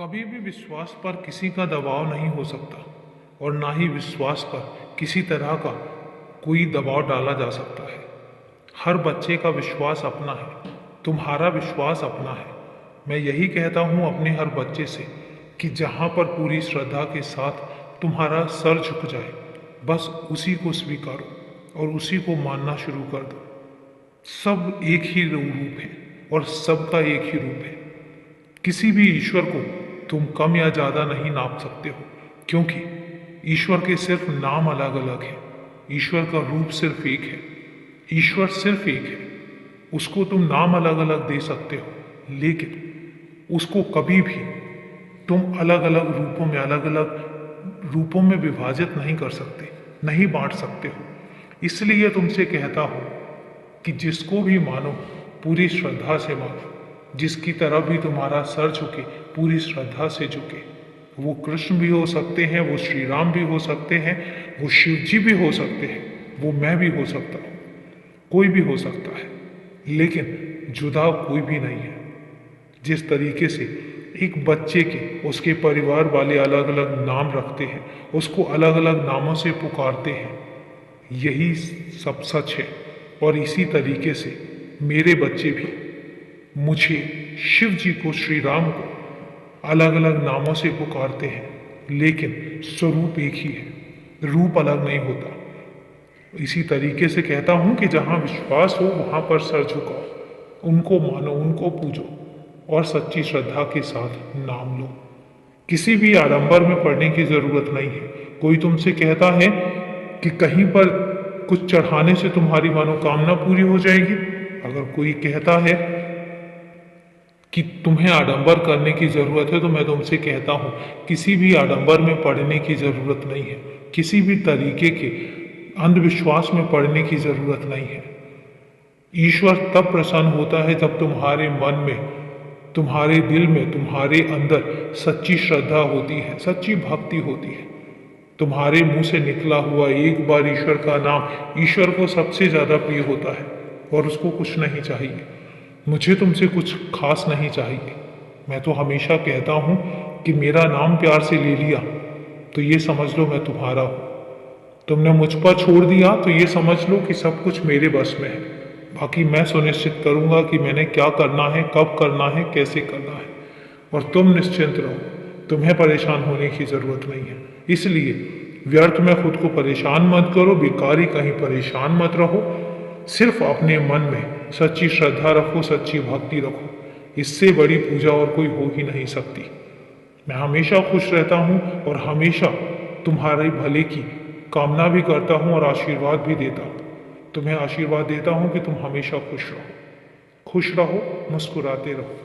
कभी भी विश्वास पर किसी का दबाव नहीं हो सकता और ना ही विश्वास पर किसी तरह का कोई दबाव डाला जा सकता है। हर बच्चे का विश्वास अपना है, तुम्हारा विश्वास अपना है। मैं यही कहता हूँ अपने हर बच्चे से कि जहाँ पर पूरी श्रद्धा के साथ तुम्हारा सर झुक जाए, बस उसी को स्वीकारो और उसी को मानना शुरू कर दो। सब एक ही रूप है और सबका एक ही रूप है। किसी भी ईश्वर को तुम कम या ज़्यादा नहीं नाप सकते हो, क्योंकि ईश्वर के सिर्फ नाम अलग अलग हैं। ईश्वर का रूप सिर्फ एक है। ईश्वर सिर्फ एक है। उसको तुम नाम अलग अलग दे सकते हो, लेकिन उसको कभी भी तुम अलग अलग रूपों में विभाजित नहीं कर सकते, नहीं बांट सकते हो। इसलिए तुमसे कहता हूं कि जिसको भी मानो पूरी श्रद्धा से मानो, जिसकी तरफ भी तुम्हारा सर झुके पूरी श्रद्धा से झुके। वो कृष्ण भी हो सकते हैं, वो श्री राम भी हो सकते हैं, वो शिव जी भी हो सकते हैं, वो मैं भी हो सकता हूँ, कोई भी हो सकता है, लेकिन जुदा कोई भी नहीं है। जिस तरीके से एक बच्चे के उसके परिवार वाले अलग अलग नाम रखते हैं, उसको अलग अलग नामों से पुकारते हैं, यही सब सच है। और इसी तरीके से मेरे बच्चे भी मुझे, शिव जी को, श्री राम को अलग अलग नामों से पुकारते हैं, लेकिन स्वरूप एक ही है, रूप अलग नहीं होता। इसी तरीके से कहता हूं कि जहां विश्वास हो वहां पर सर झुकाओ, उनको मानो, उनको पूजो और सच्ची श्रद्धा के साथ नाम लो। किसी भी आडंबर में पड़ने की जरूरत नहीं है। कोई तुमसे कहता है कि कहीं पर कुछ चढ़ाने से तुम्हारी मनोकामना पूरी हो जाएगी, अगर कोई कहता है कि तुम्हें आडंबर करने की जरूरत है, तो मैं तुमसे कहता हूं किसी भी आडंबर में पड़ने की जरूरत नहीं है। किसी भी तरीके के अंधविश्वास में पड़ने की जरूरत नहीं है। ईश्वर तब प्रसन्न होता है जब तुम्हारे मन में, तुम्हारे दिल में, तुम्हारे अंदर सच्ची श्रद्धा होती है, सच्ची भक्ति होती है। तुम्हारे मुंह से निकला हुआ एक बार ईश्वर का नाम ईश्वर को सबसे ज्यादा प्रिय होता है और उसको कुछ नहीं चाहिए। मुझे तुमसे कुछ खास नहीं चाहिए। मैं तो हमेशा कहता हूं कि मेरा नाम प्यार से ले लिया तो ये समझ लो मैं तुम्हारा हूं। तुमने मुझ पर छोड़ दिया तो ये समझ लो कि सब कुछ मेरे बस में है। बाकी मैं सुनिश्चित करूंगा कि मैंने क्या करना है, कब करना है, कैसे करना है। और तुम निश्चिंत रहो, तुम्हें परेशान होने की जरूरत नहीं है। इसलिए व्यर्थ में खुद को परेशान मत करो, बेकारी कहीं परेशान मत रहो। सिर्फ अपने मन में सच्ची श्रद्धा रखो, सच्ची भक्ति रखो। इससे बड़ी पूजा और कोई हो ही नहीं सकती। मैं हमेशा खुश रहता हूं और हमेशा तुम्हारे भले की कामना भी करता हूं और आशीर्वाद भी देता हूं। तुम्हें आशीर्वाद देता हूं कि तुम हमेशा खुश रहो, मुस्कुराते रहो।